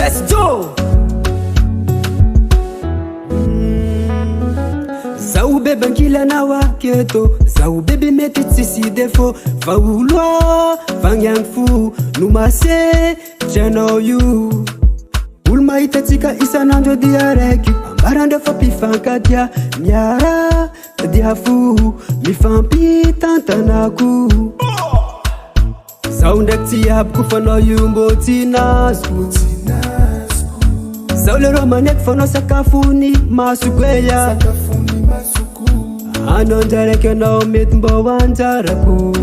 Let's go! Zao bebe ankilanao aketo, zao bebe mety tsisy défaut. Va oloa vagnagny fo no masetranao io. Olo mahitatsika isanandro dia raiky, ambarandreo fa mpifankatia. Miara dia fo mifampitantanako. Zao ndraiky tsy abiko fanao io mbô tsy nazoko. Zao leroa maneky fanao sakafony masoko eya. Anao ndraiky anao mety mbô anjarako.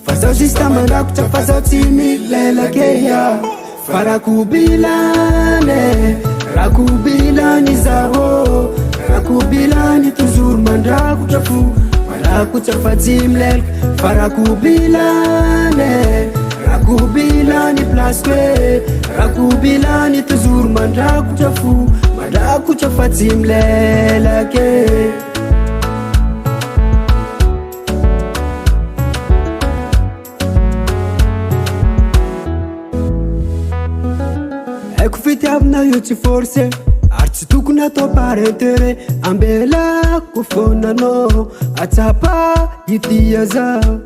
Fa zao juste mandrakotra fa zao tsy milelakeya. Fa rakobilane, rakobilane zaho. Rakobilane toujours mandrakotra fo. Mandrakotra fa tsy milelaka. Fa rakobilane, rakobilane place kwe. Rakobilane toujours mandrakotra fo. Mandrakotra fa tsy milelake. Eko fitiavana io tsy forcé, ary tsy tokony atao par intérêt. Ambelako fonanao atsapa itia zao.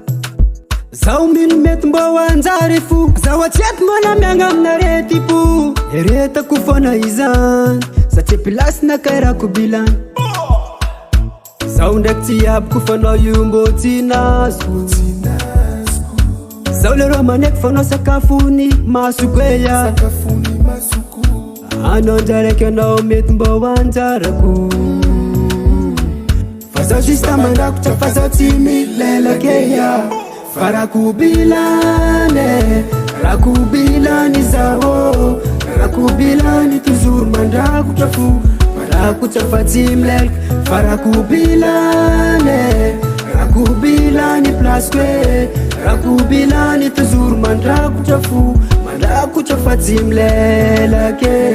Zao mino mety mbô anjary fo. Zao atsety mana miagna aminarety po. Eretako fona izany satria pilasy nakairako bilany. Zao ndraiky tsy abiko fanao io mbô tsy nazoko. Zao leroa maneky fanao sakafony masoko eya. Anao ndraiky anao mety mbô anjarako. Fa zao juste mandrakotra fa zao tsy milelakeya. Fa rakobilane, rakobilane zaho. Rakobilane toujours mandrakotra fo. Mandrakotra fa tsy milelaka. Fa rakobilane, rakobilane place kwe. Rakobilane toujours mandrakotra fo. Mandrakotra fa tsy milelake.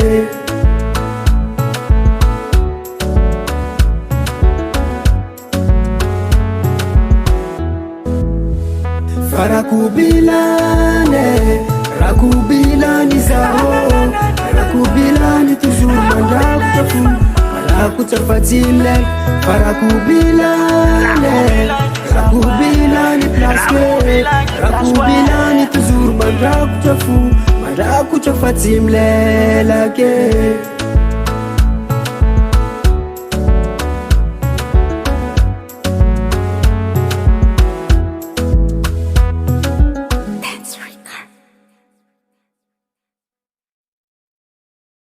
Fa rakobilane, rakobilane zaho. Rakobilane toujours mandrakotra fo. Mandrakotra fa tsy milelaka. Fa rakobilane, rakobilane place kwe. Rakobilane toujours mandrakotra fo. Mandrakotra fa tsy milelake.